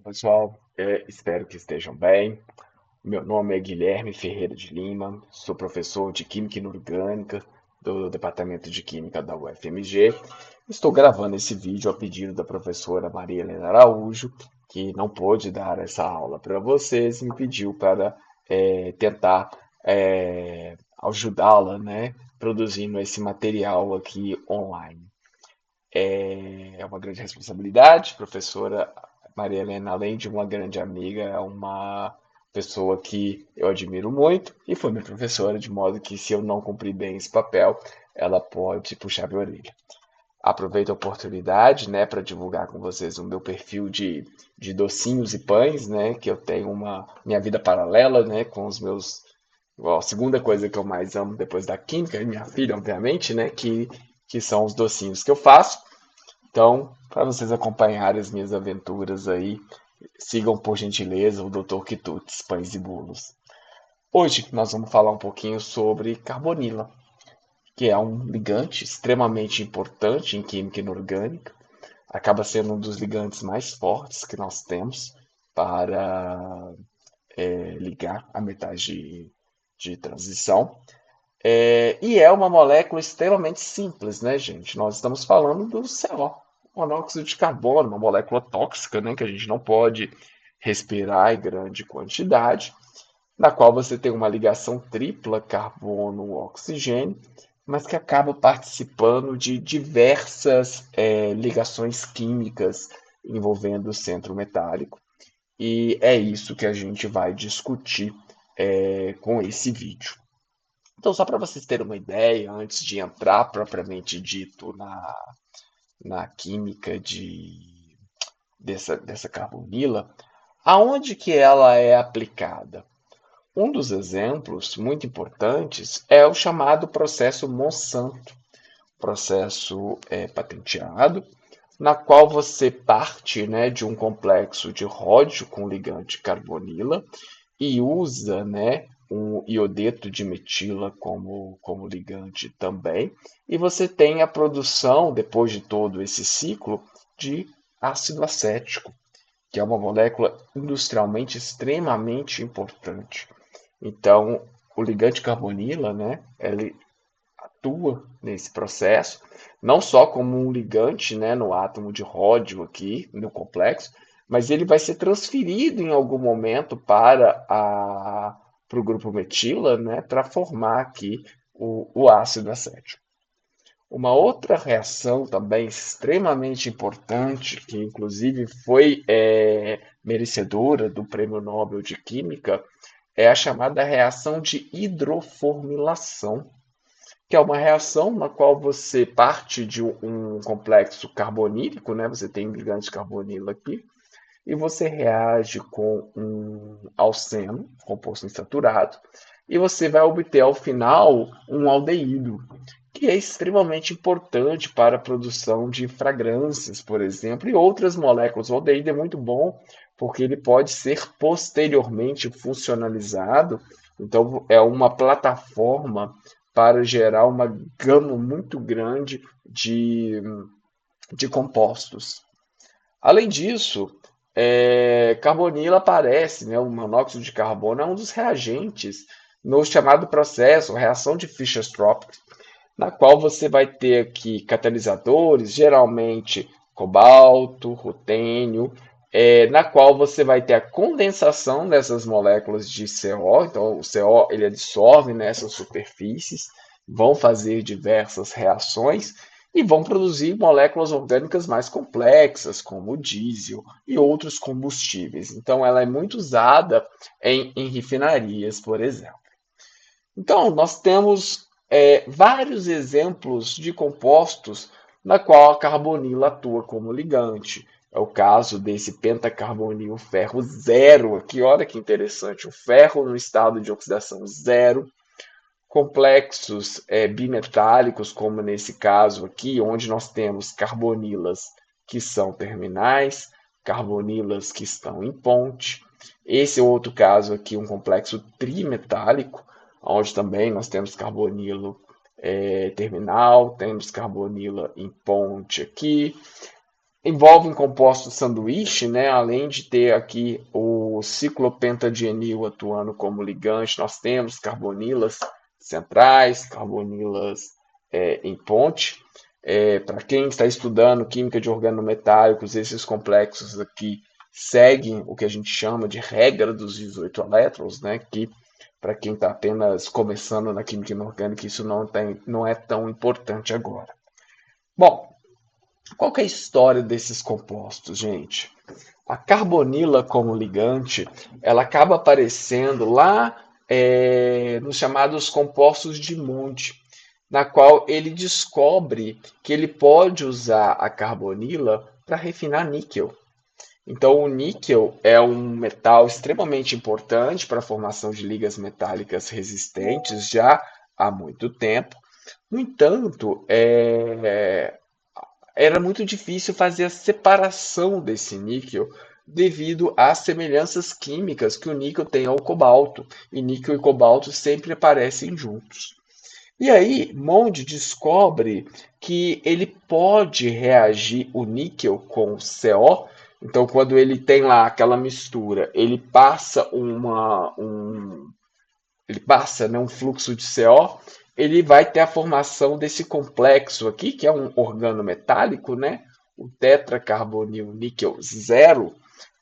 Pessoal, espero que estejam bem. Meu nome é Guilherme Ferreira de Lima, sou professor de Química Inorgânica do Departamento de Química da UFMG. Estou gravando esse vídeo a pedido da professora Maria Helena Araújo, que não pôde dar essa aula para vocês e me pediu para tentar ajudá-la, né, produzindo esse material aqui online. É uma grande responsabilidade. Professora Maria Helena, além de uma grande amiga, é uma pessoa que eu admiro muito e foi minha professora, de modo que se eu não cumprir bem esse papel, ela pode puxar minha orelha. Aproveito a oportunidade, né, para divulgar com vocês o meu perfil de docinhos e pães, né, que eu tenho uma minha vida paralela, né, com os meus. Bom, a segunda coisa que eu mais amo depois da química, e minha filha, obviamente, né, que são os docinhos que eu faço. Então, para vocês acompanharem as minhas aventuras aí, sigam por gentileza o Dr. Quitutes, Pães e Bolos. Hoje nós vamos falar um pouquinho sobre carbonila, que é um ligante extremamente importante em química inorgânica, acaba sendo um dos ligantes mais fortes que nós temos para ligar a metais de transição. E é uma molécula extremamente simples, né, gente? Nós estamos falando do CO, monóxido de carbono, uma molécula tóxica, né, que a gente não pode respirar em grande quantidade, na qual você tem uma ligação tripla carbono-oxigênio, mas que acaba participando de diversas ligações químicas envolvendo o centro metálico. E é isso que a gente vai discutir com esse vídeo. Então, só para vocês terem uma ideia, antes de entrar propriamente dito na química dessa carbonila, aonde que ela é aplicada? Um dos exemplos muito importantes é o chamado processo Monsanto, processo patenteado, na qual você parte, né, de um complexo de ródio com ligante carbonila e usa, né, um iodeto de metila como ligante também, e você tem a produção, depois de todo esse ciclo, de ácido acético, que é uma molécula industrialmente extremamente importante. Então, o ligante carbonila, né, ele atua nesse processo, não só como um ligante, né, no átomo de ródio aqui, no complexo, mas ele vai ser transferido em algum momento para o grupo metila, né, para formar aqui o ácido acético. Uma outra reação também extremamente importante, que inclusive foi merecedora do Prêmio Nobel de Química, é a chamada reação de hidroformilação, que é uma reação na qual você parte de um complexo carbonílico, né? Você tem um ligante carbonilo aqui, e você reage com um alceno, composto insaturado, e você vai obter ao final um aldeído, que é extremamente importante para a produção de fragrâncias, por exemplo, e outras moléculas. O aldeído é muito bom porque ele pode ser posteriormente funcionalizado, então é uma plataforma para gerar uma gama muito grande de compostos. Além disso, carbonila aparece, né, o monóxido de carbono é um dos reagentes no chamado processo, reação de Fischer-Tropsch, na qual você vai ter aqui catalisadores, geralmente cobalto, rutênio, na qual você vai ter a condensação dessas moléculas de CO, então o CO ele absorve nessas superfícies, vão fazer diversas reações e vão produzir moléculas orgânicas mais complexas, como o diesel e outros combustíveis. Então, ela é muito usada em refinarias, por exemplo. Então, nós temos vários exemplos de compostos na qual a carbonila atua como ligante. É o caso desse pentacarbonil ferro zero aqui, olha que interessante, o ferro no estado de oxidação zero, complexos bimetálicos, como nesse caso aqui, onde nós temos carbonilas que são terminais, carbonilas que estão em ponte. Esse é outro caso aqui, um complexo trimetálico, onde também nós temos carbonilo terminal, temos carbonila em ponte aqui. envolvem compostos sanduíche, né? Além de ter aqui o ciclopentadienil atuando como ligante, nós temos carbonilas centrais, carbonilas em ponte. Para quem está estudando química de organometálicos, esses complexos aqui seguem o que a gente chama de regra dos 18 elétrons, né? Que para quem está apenas começando na química inorgânica, isso não é tão importante agora. Bom, qual que é a história desses compostos, gente? A carbonila como ligante, ela acaba aparecendo lá nos chamados compostos de Monte, na qual ele descobre que ele pode usar a carbonila para refinar níquel. Então, o níquel é um metal extremamente importante para a formação de ligas metálicas resistentes já há muito tempo. No entanto, era muito difícil fazer a separação desse níquel devido às semelhanças químicas que o níquel tem ao cobalto, e níquel e cobalto sempre aparecem juntos. E aí, Monde descobre que ele pode reagir o níquel com o CO. Então, quando ele tem lá aquela mistura, ele passa, né, um fluxo de CO, ele vai ter a formação desse complexo aqui, que é um organometálico, né, o tetracarbonil níquel zero,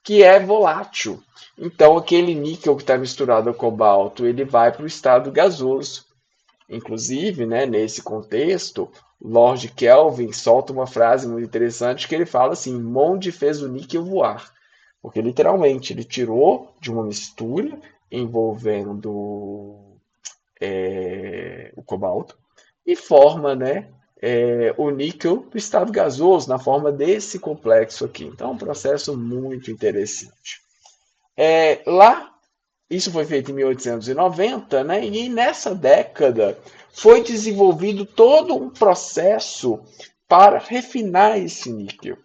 que é volátil. Então, aquele níquel que está misturado ao cobalto, ele vai para o estado gasoso. Inclusive, né, nesse contexto, Lord Kelvin solta uma frase muito interessante que ele fala assim: Monde fez o níquel voar. Porque literalmente ele tirou de uma mistura envolvendo o cobalto e forma, né, o níquel do estado gasoso na forma desse complexo aqui. Então, é um processo muito interessante. Lá isso foi feito em 1890, né? E nessa década foi desenvolvido todo um processo para refinar esse níquel.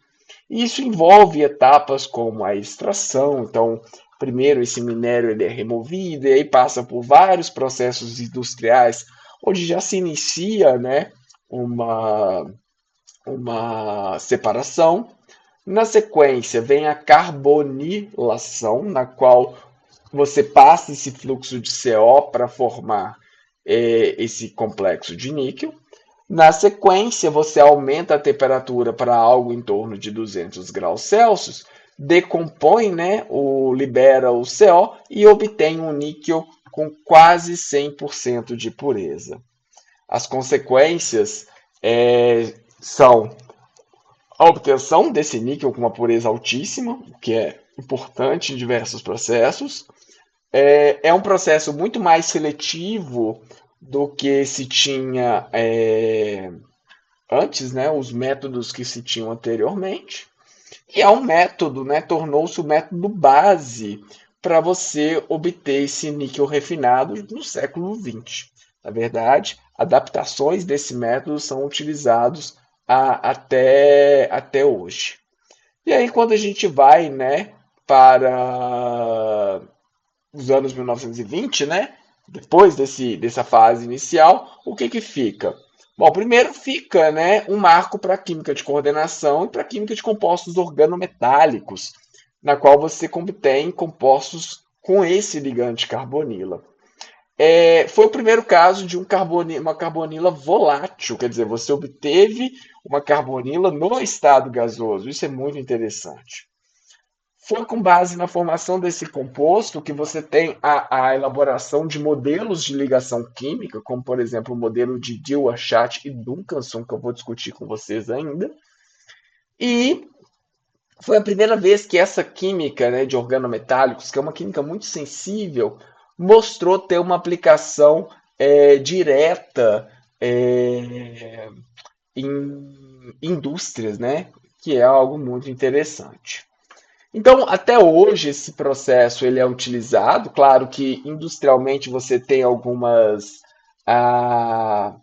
Isso envolve etapas como a extração. Então, primeiro esse minério ele é removido e aí passa por vários processos industriais, onde já se inicia, né, uma separação. Na sequência vem a carbonilação, na qual você passa esse fluxo de CO para formar esse complexo de níquel. Na sequência, você aumenta a temperatura para algo em torno de 200 graus Celsius, decompõe, né, libera o CO e obtém um níquel com quase 100% de pureza. As consequências são a obtenção desse níquel com uma pureza altíssima, o que é importante em diversos processos. É um processo muito mais seletivo do que se tinha antes, né, os métodos que se tinham anteriormente. E é um método, né, tornou-se o método base para você obter esse níquel refinado no século XX. Na verdade, adaptações desse método são utilizados até hoje. E aí, quando a gente vai, né, para os anos 1920, né, depois dessa fase inicial, o que fica? Bom, primeiro fica, né, um marco para a química de coordenação e para a química de compostos organometálicos, na qual você contém compostos com esse ligante carbonila. Foi o primeiro caso de uma carbonila volátil, quer dizer, você obteve uma carbonila no estado gasoso. Isso é muito interessante. Foi com base na formação desse composto que você tem a elaboração de modelos de ligação química, como, por exemplo, o modelo de Dewar-Chat e Duncanson, que eu vou discutir com vocês ainda. E foi a primeira vez que essa química, né, de organometálicos, que é uma química muito sensível, mostrou ter uma aplicação direta em indústrias, né, que é algo muito interessante. Então, até hoje, esse processo ele é utilizado. Claro que industrialmente você tem algumas ah,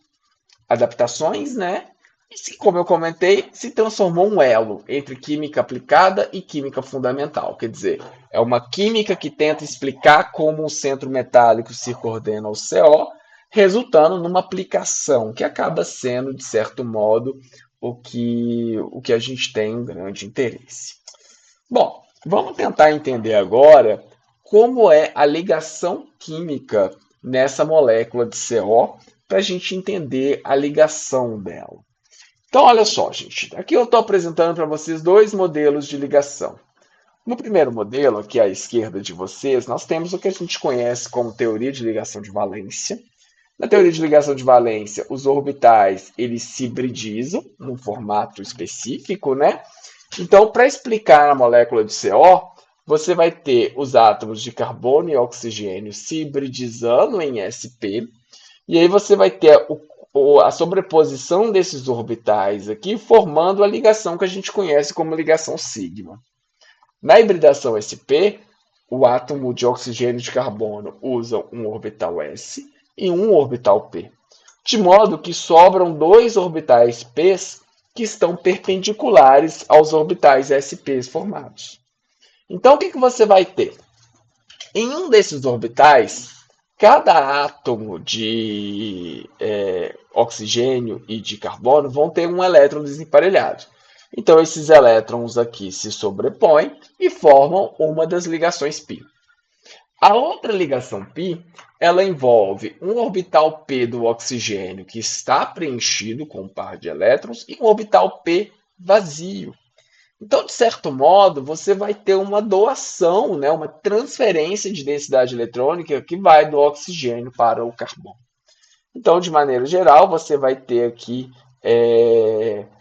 adaptações, né? E, como eu comentei, se transformou um elo entre química aplicada e química fundamental. Quer dizer, é uma química que tenta explicar como o centro metálico se coordena ao CO, resultando numa aplicação que acaba sendo, de certo modo, o que a gente tem um grande interesse. Bom, vamos tentar entender agora como é a ligação química nessa molécula de CO para a gente entender a ligação dela. Então, olha só, gente. Aqui eu estou apresentando para vocês dois modelos de ligação. No primeiro modelo, aqui à esquerda de vocês, nós temos o que a gente conhece como teoria de ligação de valência. Na teoria de ligação de valência, os orbitais eles se hibridizam num formato específico, né? Então, para explicar a molécula de CO, você vai ter os átomos de carbono e oxigênio se hibridizando em sp, e aí você vai ter a sobreposição desses orbitais aqui, formando a ligação que a gente conhece como ligação sigma. Na hibridação sp, o átomo de oxigênio e de carbono usa um orbital s e um orbital p, de modo que sobram dois orbitais p que estão perpendiculares aos orbitais sp formados. Então, o que você vai ter? Em um desses orbitais, cada átomo de oxigênio e de carbono vão ter um elétron desemparelhado. Então, esses elétrons aqui se sobrepõem e formam uma das ligações π. A outra ligação π, ela envolve um orbital p do oxigênio que está preenchido com um par de elétrons e um orbital p vazio. Então, de certo modo, você vai ter uma doação, né, uma transferência de densidade eletrônica que vai do oxigênio para o carbono. Então, de maneira geral, você vai ter aqui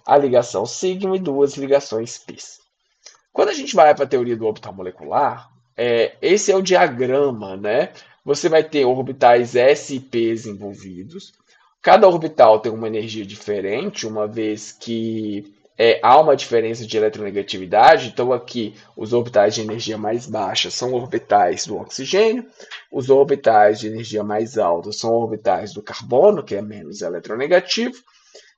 a ligação sigma e duas ligações π. Quando a gente vai para a teoria do orbital molecular, esse é o diagrama, né? Você vai ter orbitais s e p envolvidos. Cada orbital tem uma energia diferente, uma vez que há uma diferença de eletronegatividade. Então, aqui, os orbitais de energia mais baixa são orbitais do oxigênio, os orbitais de energia mais alta são orbitais do carbono, que é menos eletronegativo.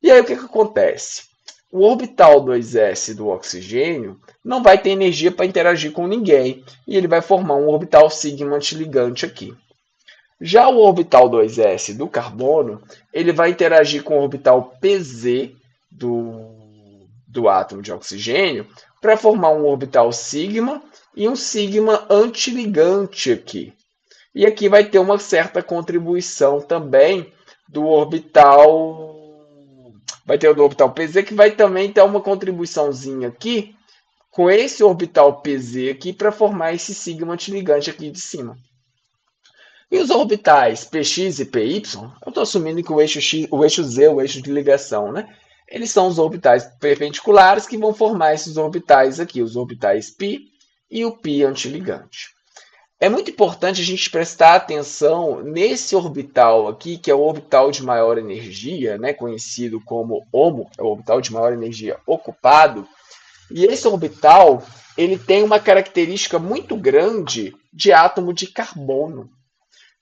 E aí, o que acontece? O orbital 2s do oxigênio não vai ter energia para interagir com ninguém, e ele vai formar um orbital sigma antiligante aqui. Já o orbital 2s do carbono, ele vai interagir com o orbital pz do átomo de oxigênio para formar um orbital sigma e um sigma antiligante aqui. E aqui vai ter uma certa contribuição também do orbital... Vai ter o do orbital pz, que vai também ter uma contribuiçãozinha aqui com esse orbital pz aqui para formar esse sigma antiligante aqui de cima. E os orbitais px e py, eu estou assumindo que o eixo z é o eixo de ligação, né? Eles são os orbitais perpendiculares que vão formar esses orbitais aqui, os orbitais π e o π antiligante. É muito importante a gente prestar atenção nesse orbital aqui, que é o orbital de maior energia, né, conhecido como HOMO, é o orbital de maior energia ocupado. E esse orbital ele tem uma característica muito grande de átomo de carbono,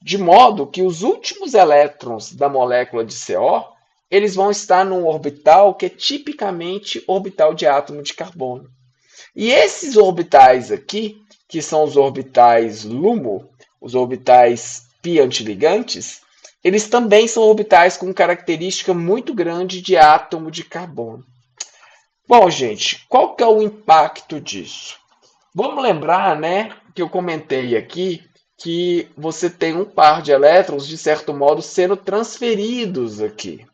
de modo que os últimos elétrons da molécula de CO eles vão estar num orbital que é tipicamente orbital de átomo de carbono. E esses orbitais aqui, que são os orbitais LUMO, os orbitais π antiligantes, eles também são orbitais com característica muito grande de átomo de carbono. Bom, gente, qual que é o impacto disso? Vamos lembrar, né, que eu comentei aqui que você tem um par de elétrons, de certo modo, sendo transferidos aqui.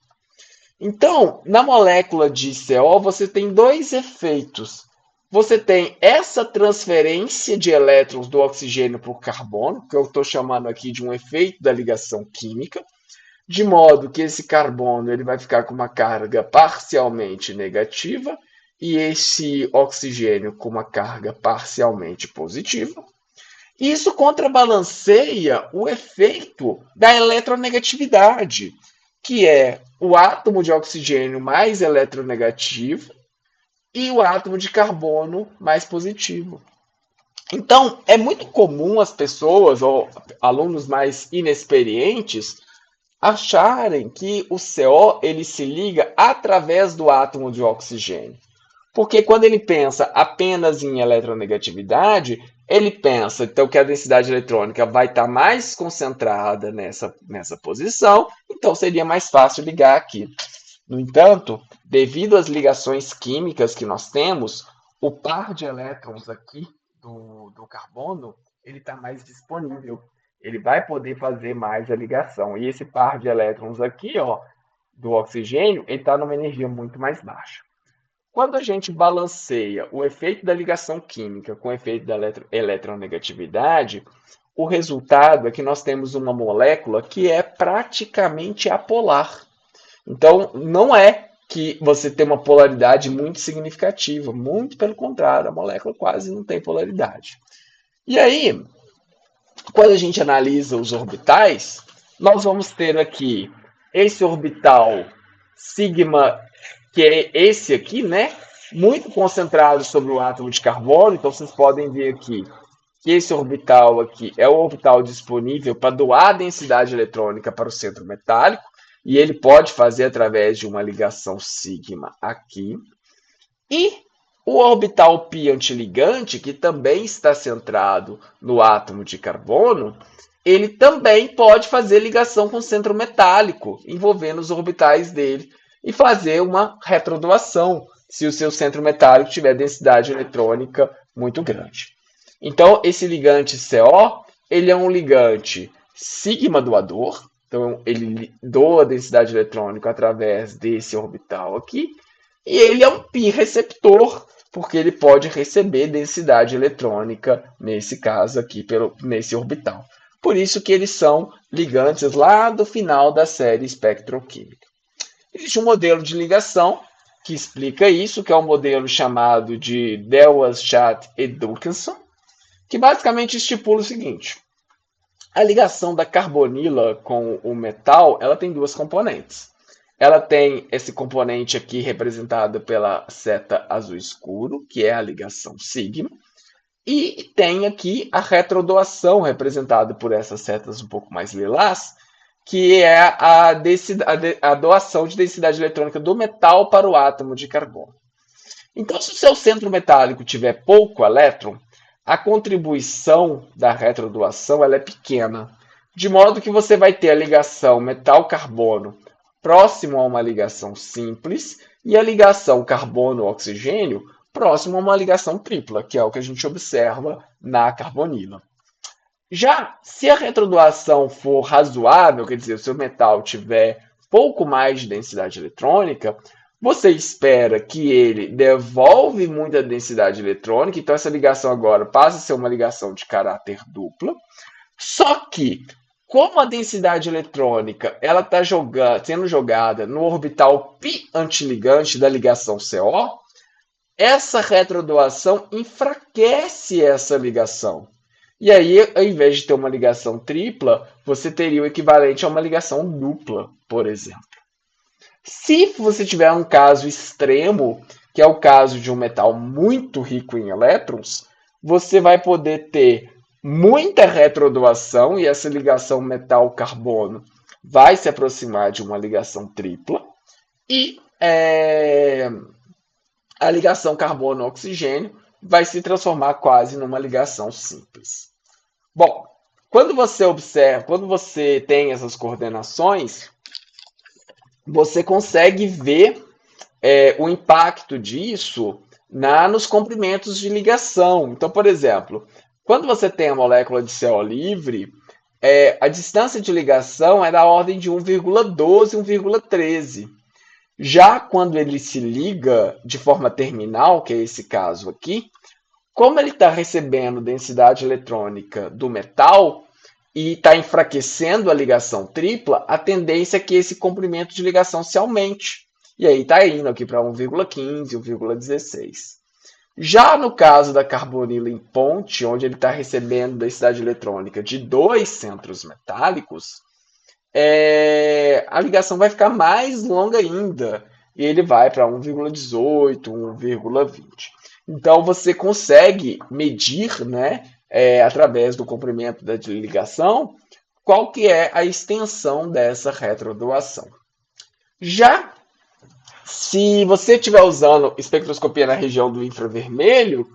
Então, na molécula de CO, você tem dois efeitos. Você tem essa transferência de elétrons do oxigênio para o carbono, que eu estou chamando aqui de um efeito da ligação química, de modo que esse carbono ele vai ficar com uma carga parcialmente negativa e esse oxigênio com uma carga parcialmente positiva. Isso contrabalanceia o efeito da eletronegatividade, que é o átomo de oxigênio mais eletronegativo e o átomo de carbono mais positivo. Então, é muito comum as pessoas, ou alunos mais inexperientes, acharem que o CO ele se liga através do átomo de oxigênio. Porque quando ele pensa apenas em eletronegatividade, ele pensa então, que a densidade eletrônica vai estar mais concentrada nessa posição, então seria mais fácil ligar aqui. No entanto, devido às ligações químicas que nós temos, o par de elétrons aqui do carbono ele está mais disponível. Ele vai poder fazer mais a ligação. E esse par de elétrons aqui, ó, do oxigênio, ele está numa energia muito mais baixa. Quando a gente balanceia o efeito da ligação química com o efeito da eletronegatividade, o resultado é que nós temos uma molécula que é praticamente apolar. Então, não é que você tem uma polaridade muito significativa, muito pelo contrário, a molécula quase não tem polaridade. E aí, quando a gente analisa os orbitais, nós vamos ter aqui esse orbital sigma, que é esse aqui, né? Muito concentrado sobre o átomo de carbono. Então, vocês podem ver aqui que esse orbital aqui é o orbital disponível para doar densidade eletrônica para o centro metálico. E ele pode fazer através de uma ligação sigma aqui. E o orbital π antiligante, que também está centrado no átomo de carbono, ele também pode fazer ligação com o centro metálico, envolvendo os orbitais dele, e fazer uma retrodoação, se o seu centro metálico tiver densidade eletrônica muito grande. Então, esse ligante CO, ele é um ligante sigma doador, então ele doa densidade eletrônica através desse orbital aqui, e ele é um π receptor, porque ele pode receber densidade eletrônica, nesse caso aqui, nesse orbital. Por isso que eles são ligantes lá do final da série espectroquímica. Existe um modelo de ligação que explica isso, que é um modelo chamado de Dewar-Schatz e Duncanson, que basicamente estipula o seguinte: a ligação da carbonila com o metal, ela tem duas componentes. Ela tem esse componente aqui representado pela seta azul escuro, que é a ligação sigma, e tem aqui a retrodoação representada por essas setas um pouco mais lilás, que é a doação de densidade eletrônica do metal para o átomo de carbono. Então, se o seu centro metálico tiver pouco elétron, a contribuição da retrodoação ela é pequena, de modo que você vai ter a ligação metal-carbono próximo a uma ligação simples e a ligação carbono-oxigênio próximo a uma ligação tripla, que é o que a gente observa na carbonila. Já se a retrodoação for razoável, quer dizer, se o metal tiver pouco mais de densidade eletrônica, você espera que ele devolve muita densidade eletrônica, então essa ligação agora passa a ser uma ligação de caráter dupla. Só que, como a densidade eletrônica ela está sendo jogada no orbital π antiligante da ligação CO, essa retrodoação enfraquece essa ligação. E aí, ao invés de ter uma ligação tripla, você teria o equivalente a uma ligação dupla, por exemplo. Se você tiver um caso extremo, que é o caso de um metal muito rico em elétrons, você vai poder ter muita retrodoação e essa ligação metal-carbono vai se aproximar de uma ligação tripla e a ligação carbono-oxigênio vai se transformar quase numa ligação simples. Bom, quando você tem essas coordenações, você consegue ver o impacto disso nos comprimentos de ligação. Então, por exemplo, quando você tem a molécula de CO livre, a distância de ligação é da ordem de 1,12, 1,13. Já quando ele se liga de forma terminal, que é esse caso aqui, como ele está recebendo densidade eletrônica do metal e está enfraquecendo a ligação tripla, a tendência é que esse comprimento de ligação se aumente. E aí está indo aqui para 1,15, 1,16. Já no caso da carbonila em ponte, onde ele está recebendo densidade eletrônica de dois centros metálicos, a ligação vai ficar mais longa ainda. E ele vai para 1,18, 1,20. Então, você consegue medir, né, através do comprimento da ligação, qual que é a extensão dessa retrodoação. Já se você estiver usando espectroscopia na região do infravermelho,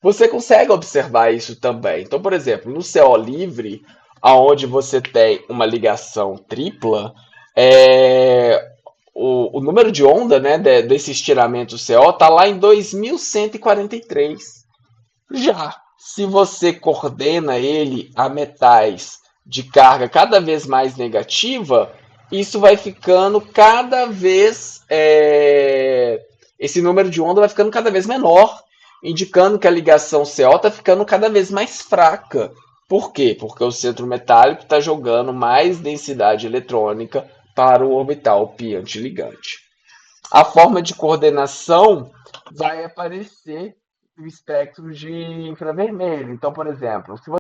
você consegue observar isso também. Então, por exemplo, no CO livre, onde você tem uma ligação tripla, o número de onda, né, desse estiramento CO está lá em 2143. Já se você coordena ele a metais de carga cada vez mais negativa, isso vai ficando cada vez. Esse número de onda vai ficando cada vez menor, indicando que a ligação CO está ficando cada vez mais fraca. Por quê? Porque o centro metálico está jogando mais densidade eletrônica para o orbital pi antiligante. A forma de coordenação vai aparecer o espectro de infravermelho. Então, por exemplo, se